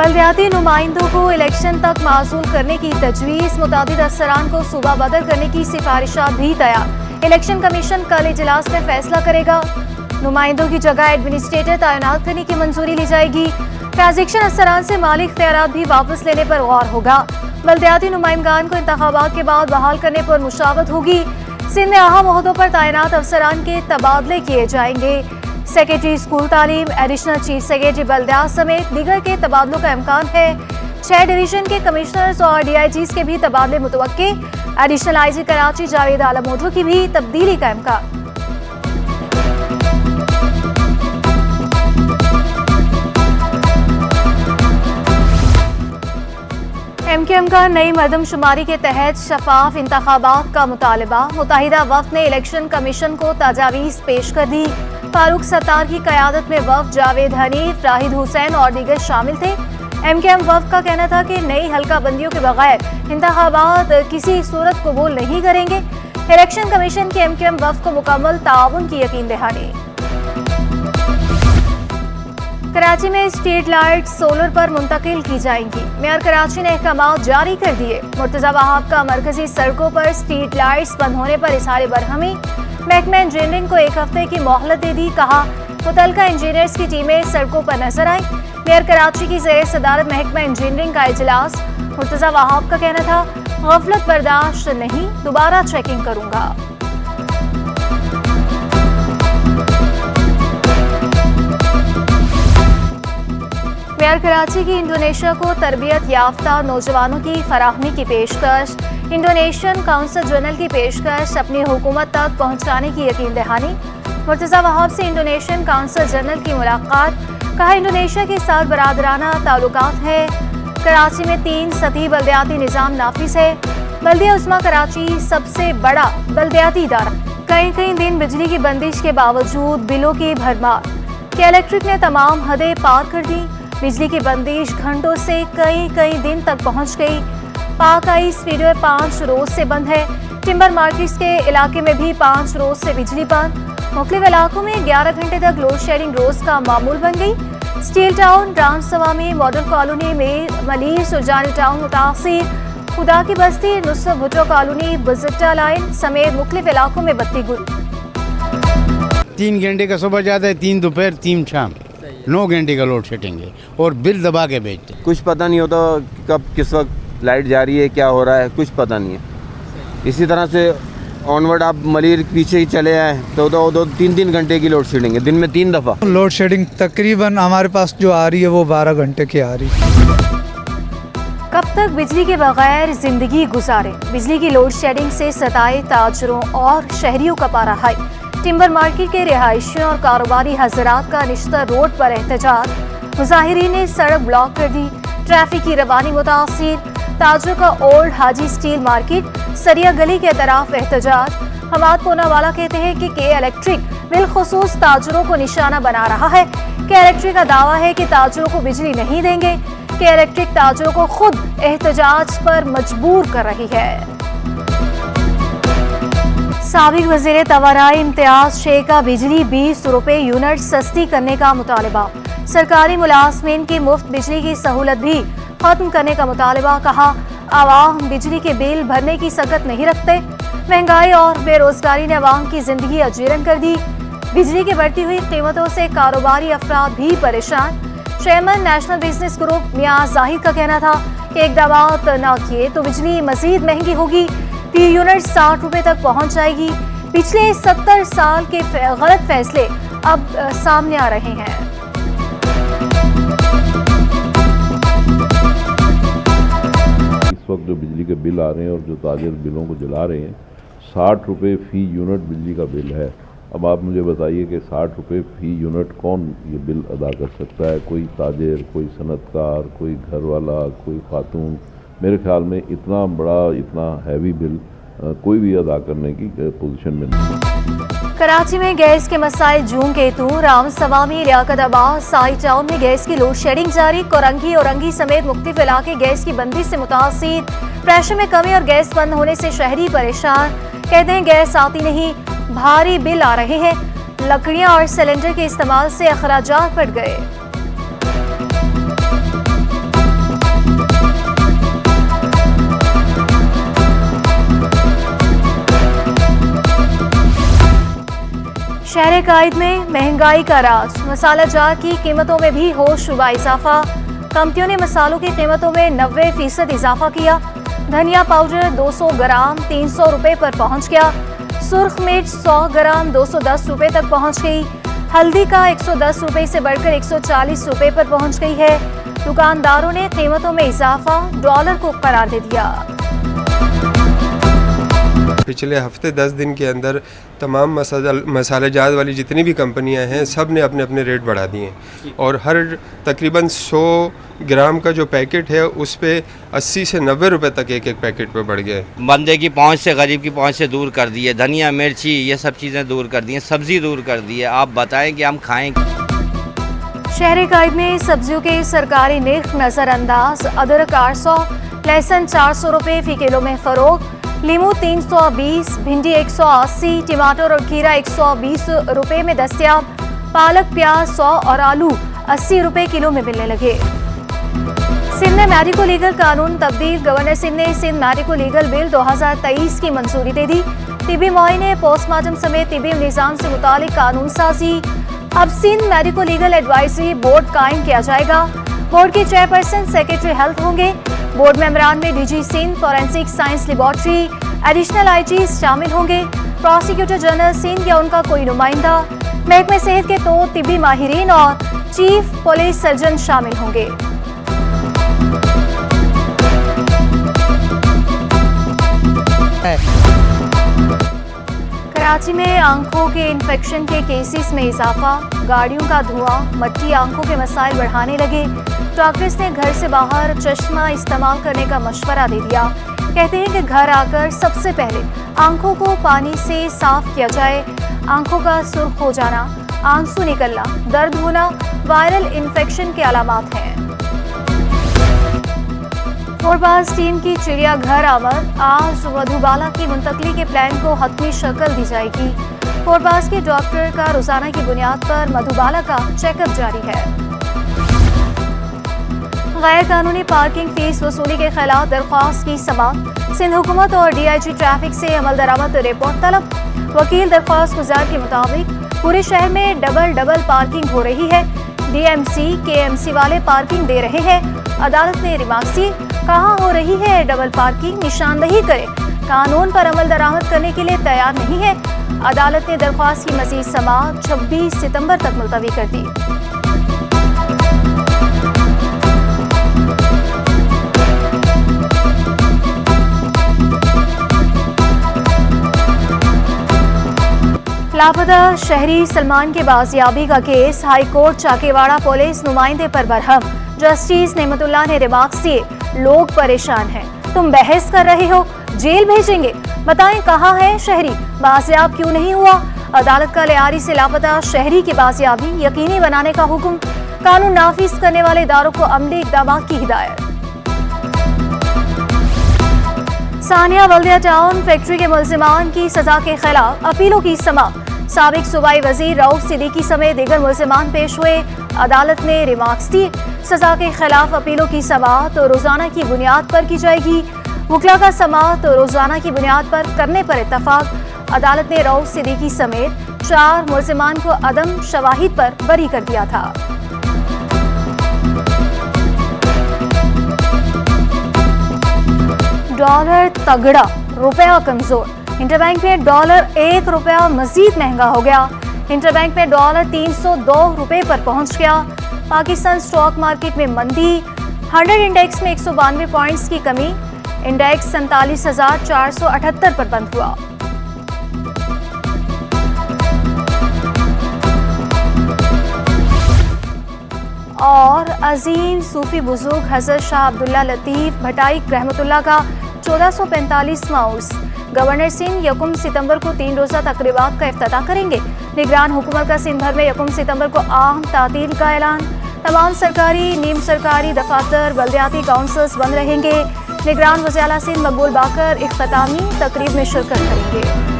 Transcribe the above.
बलदियाती नुमाइंदों को इलेक्शन तक मासूल करने की तजवीज़, मुतादिद अफसरान को सूबा बदल करने की सिफारिशात भी तैयार। इलेक्शन कमीशन कल इजलास में फैसला करेगा। नुमाइंदों की जगह एडमिनिस्ट्रेटर तैनात करने की मंजूरी ली जाएगी। ट्रांजेक्शन अफसरान से माली इख्तियारात भी वापस लेने पर गौर होगा। बलदियाती नुमाइंदगान को इंतखाबात के बाद बहाल करने पर मुशावरत होगी। सिंध में अहम ओहदों पर तैनात अफसरान के तबादले किए जाएंगे। सेक्रेटरी स्कूल तालीम, एडिशनल चीफ सेक्रेटरी बल्दियात समेत दीगर के तबादलों का इम्कान है। 6 डिवीजन के कमिश्नर्स और DIGs के भी तबादले मुतवक्के। एडिशनल IG कराची जावेद आलम मोटो की भी तब्दीली का इम्कान। MKM का नई मरदमशुमारी के तहत शफाफ इंतखाबात का मुतालबा। मुत्तहिदा वफ्द ने इलेक्शन कमीशन को तजावीज़ पेश कर दी। फारूक सत्तार की क़यादत में वफ्द जावेद हनीफ, राहिद हुसैन और दीगर शामिल थे। MKM वफ्द का कहना था कि नई हल्का बंदियों के बगैर इंतखाबात किसी सूरत कबूल नहीं करेंगे। इलेक्शन कमीशन की MKM वफ्द को मुकम्मल ताउन की यकीन दहानी। कराची में स्ट्रीट लाइट सोलर पर मुंतकिल की जाएंगी। मेयर कराची ने अहकाम जारी कर दिए। मुर्तजा वहाब का मरकजी सड़कों पर स्ट्रीट लाइट्स बंद होने पर इजहार बरहमी। महकमा इंजीनियरिंग को 1 हफ्ते की मोहलत दे दी। कहा मुतल्लिका इंजीनियर्स की टीमें सड़कों पर नजर आई। मेयर कराची की ज़ेर सदारत महकमा इंजीनियरिंग का इजलास। मुर्तजा वहाब का कहना था गफलत बर्दाश्त नहीं, दोबारा चेकिंग करूंगा। मेयर कराची की इंडोनेशिया को तरबियत याफ्ता नौजवानों की फराहमी की पेशकश। इंडोनेशियन काउंसिल जनरल की पेशकश अपनी हुकूमत तक पहुँचाने की यकीन दहानी। मुर्तजा वहाब से इंडोनेशियन काउंसिल जनरल की मुलाकात। कहा इंडोनेशिया के साथ बरादराना ताल्लुकात हैं। कराची में 3 सतही बल्दियाती निज़ाम नाफिज है। बल्दिया उस्मा कराची सबसे बड़ा बल्दियाती इदारा। कई दिन बिजली की बंदिश के बावजूद बिलों की भरमार। के इलेक्ट्रिक ने तमाम हदें पार कर दी। बिजली की बंदिश घंटों से कई दिन तक पहुंच गई। पाक आई स्पीडवे 5 रोज से बंद है। टिम्बर मार्केट्स के इलाके में भी 5 रोज से बिजली बंद। मुख्तलिफ इलाकों में 11 घंटे तक लोड शेडिंग रोज का मामूल बन गई। स्टील टाउन, रामसवामी, मॉडल कॉलोनी में मलीर, सुरजानी टाउन मुतासिर, खुदा की बस्ती, नुसरत भुट्टो कॉलोनी, बुजट्टा लाइन समेत मुख्तलिफ इलाकों में बत्ती गुल। 3 घंटे का सुबह जाता है, 3 दोपहर, 3 शाम, 9 घंटे का लोड शेडिंग है और बिल दबा के बेचते। कुछ पता नहीं होता कब किस वक्त लाइट जा रही है, क्या हो रहा है, कुछ पता नहीं है। इसी तरह से ऑनवर्ड आप मलीर पीछे ही चले आए तो 2-3 घंटे की लोड शेडिंग है, दिन में 3 दफ़ा लोड शेडिंग। तकरीबन हमारे पास जो आ रही है वो 12 घंटे की आ रही है। कब तक बिजली के बगैर जिंदगी गुजारे? बिजली की लोड शेडिंग से सताए ताजरों और शहरियों का पारा हाई। टिम्बर मार्केट के रिहायशियों और कारोबारी हजरात का निश्तर रोड पर एहतजाज। मुजाहिरीन ने सड़क ब्लॉक कर दी। ट्रैफिक की रवानी मुतासिर। ताजरों का ओल्ड हाजी स्टील मार्केट, सरिया गली के तरफ एहतजाज। हमाद पूनावाला कहते हैं कि के इलेक्ट्रिक बिलखुसूस ताजरों को निशाना बना रहा है। के इलेक्ट्रिक का दावा है कि ताजरों को बिजली नहीं देंगे। के इलेक्ट्रिक ताजरों को खुद एहतजाज पर मजबूर कर रही है। साबिक वज़ीर तवाराई इम्तियाज शेख का बिजली 20 रुपए यूनिट सस्ती करने का मुतालबा। सरकारी मुलाजमीन की मुफ्त बिजली की सहूलत भी खत्म करने का मुतालबा। कहा आवाम बिजली के बिल भरने की सकत नहीं रखते। महंगाई और बेरोजगारी ने आवाम की जिंदगी अजीरन कर दी। बिजली की बढ़ती हुई कीमतों से कारोबारी अफराद भी परेशान। चेयरमैन नेशनल बिजनेस ग्रुप मियां जाहिद का कहना था कि इक़दामात न किए तो बिजली मजीद महंगी होगी। फी यूनिट 60 रुपए तक पहुंच जाएगी। पिछले 70 साल के गलत फैसले अब सामने आ रहे हैं। इस वक्त जो बिजली के बिल आ रहे हैं और जो ताजिर बिलों को जला रहे हैं, 60 रुपये फ़ी यूनिट बिजली का बिल है। अब आप मुझे बताइए कि 60 रुपये फ़ी यूनिट कौन ये बिल अदा कर सकता है? कोई ताजिर, कोई सनतकार, कोई घर वाला, कोई खातून। मेरे ख्याल में इतना बड़ा, इतना हैवी बिल कोई भी अदा करने की पोजीशन में नहीं। कराची में गैस के मसाइल जूं के तू। रामसवामी, लियाकताबाद, साई टाउन में गैस की लोड शेडिंग जारी। कोरंगी, औरंगी समेत मुख्तलिफ इलाके गैस की बंदी से मुतासिर। प्रेशर में कमी और गैस बंद होने से शहरी परेशान। कहते हैं गैस आती नहीं, भारी बिल आ रहे हैं। लकड़ियां और सिलेंडर के इस्तेमाल से अखराजात बढ़ गए। शहर कायद में महंगाई का राज, मसाला जार की कीमतों में भी होशरुबा इजाफा। कंपनियों ने मसालों की कीमतों में 90% इजाफा किया। धनिया पाउडर 200 ग्राम 300 रुपए पर पहुंच गया। सुर्ख मिर्च 100 ग्राम 210 रुपए तक पहुंच गई। हल्दी का 110 रुपए से बढ़कर 140 रुपए पर पहुंच गई है। दुकानदारों ने कीमतों में इजाफा डॉलर को करार दे दिया। पिछले हफ्ते 10 दिन के अंदर तमाम मसालेजात वाली जितनी भी कंपनियां हैं सब ने अपने अपने रेट बढ़ा दिए हैं और हर तकरीबन 100 ग्राम का जो पैकेट है उस पे 80 से 90 रुपए तक एक एक पैकेट पे बढ़ गया है। बंदे की पहुंच से गरीब की पहुंच से दूर कर दी है। धनिया मिर्ची ये सब चीज़ें दूर कर दी हैं, सब्जी दूर कर दी है। आप बताएं कि हम खाएं। शहर कायद में सब्जियों के सरकारी निर्ख नजरअंदाज। अदरक 800, लहसुन 400 रुपए फी किलो में फरोख्त। लीमू 320, भिंडी 180, टमाटर और खीरा 120 रुपए में दस्तयाब। पालक प्याज 100 और आलू 80 रुपए किलो में मिलने लगे। सिंध में मेडिको लीगल कानून तब्दील। गवर्नर सिंध ने सिंध मेडिको लीगल बिल 2023 की मंजूरी दे दी। तिबी मुआयने, पोस्टमार्टम समेत तिबी निज़ाम से मुतालिक कानून साजी। अब Sindh medico legal advisory board कायम किया जाएगा। बोर्ड के चेयरपर्सन सेक्रेटरी हेल्थ होंगे। बोर्ड मेंबरान में DG Sindh, forensic science laboratory, additional IG शामिल होंगे। प्रोसिक्यूटर जनरल सिंध या उनका कोई नुमाइंदा। महकमे सेहत के 2 तिब्बी माहिरीन और चीफ पुलिस सर्जन शामिल होंगे। कराची में आंखों के इन्फेक्शन के केसेस में इजाफा। गाड़ियों का धुआं, मट्टी आंखों के मसाइल बढ़ाने लगे। डॉक्टर्स ने घर से बाहर चश्मा इस्तेमाल करने का मशवरा दे दिया। कहते हैं कि घर आकर सबसे पहले आंखों को पानी से साफ किया जाए। आंखों का सुर्ख हो जाना, आंसू निकलना, दर्द होना वायरल इन्फेक्शन के अलामात हैं। फोरबाज टीम की चिड़ियाघर आमद। आज मधुबाला की मुंतकली के प्लान को हतमी शक्ल दी जाएगी। फोरबाज के डॉक्टर का रोजाना की बुनियाद पर मधुबाला का चेकअप जारी है। गैर कानूनी पार्किंग फीस वसूली के खिलाफ दरख्वास्त की समाअत। सिंध हुकूमत और डीआईजी ट्रैफिक से अमल दरामद रिपोर्ट तलब। वकील दरख्वास्त गुजार के मुताबिक पूरे शहर में डबल पार्किंग हो रही है। डीएमसी केएमसी वाले पार्किंग दे रहे हैं। अदालत ने रिमार्क दी, कहाँ हो रही है डबल पार्किंग, निशानदही करें। कानून पर अमल दरामद करने के लिए तैयार नहीं है। अदालत ने दरख्वास्त की मज़ीद समाअत 26 सितंबर तक मुलतवी कर दी। लापता शहरी सलमान के बाजियाबी का केस। हाई कोर्ट चाकेवाड़ा पुलिस नुमाइंदे पर बरहम। जस्टिस नेमतुल्लाह ने रिमार्क्स दिए, लोग परेशान हैं, तुम बहस कर रहे हो, जेल भेजेंगे, बताएं कहाँ है शहरी, बाजियाब क्यों नहीं हुआ। अदालत का लियारी से लापता शहरी की बाजियाबी यकीनी बनाने का हुक्म। कानून नाफिज करने वाले इदारों को अमली इक़दाम की हिदायत। सानिया बल्दिया टाउन फैक्ट्री के मुल्जिमान की सजा के खिलाफ अपीलों की समाअत। साबिक सूबाई वजीर रऊफ सिद्दीकी समेत दीगर मुल्जिमान पेश हुए। अदालत ने रिमार्क्स दिए, सजा के खिलाफ अपीलों की समाअत रोजाना की बुनियाद पर की जाएगी। वकला का समाअत रोजाना की बुनियाद पर करने पर इत्तफाक। अदालत ने रऊफ सिद्दीकी समेत 4 मुल्जिमान को अदम शवाहिद पर बरी कर दिया था। डॉलर तगड़ा, रुपया कमजोर। इंटरबैंक में डॉलर 1 रुपया मजीद महंगा हो गया। इंटरबैंक में डॉलर 302 रुपए पर पहुंच गया। पाकिस्तान स्टॉक मार्केट में मंदी। 100 इंडेक्स में 192 पॉइंट्स की कमी। इंडेक्स 47,478 पर बंद हुआ। और अजीम सूफी बुजुर्ग हजरत शाह अब्दुल्ला लतीफ़ भटाई रहमतुल्लाह का 1445वां उर्स। गवर्नर सिंध 1 सितंबर को 3 रोज़ा तकरीबात का इफ्तिताह करेंगे। निगरान हुकूमत का सिंध भर में 1 सितंबर को आम तातील का ऐलान। तमाम सरकारी नीम सरकारी दफातर बल्दियाती काउंसिल्स बंद रहेंगे। निगरान वज़ीर आला सिंध मकबूल बाकर इख्तितामी तकरीब में शिरकत करेंगे।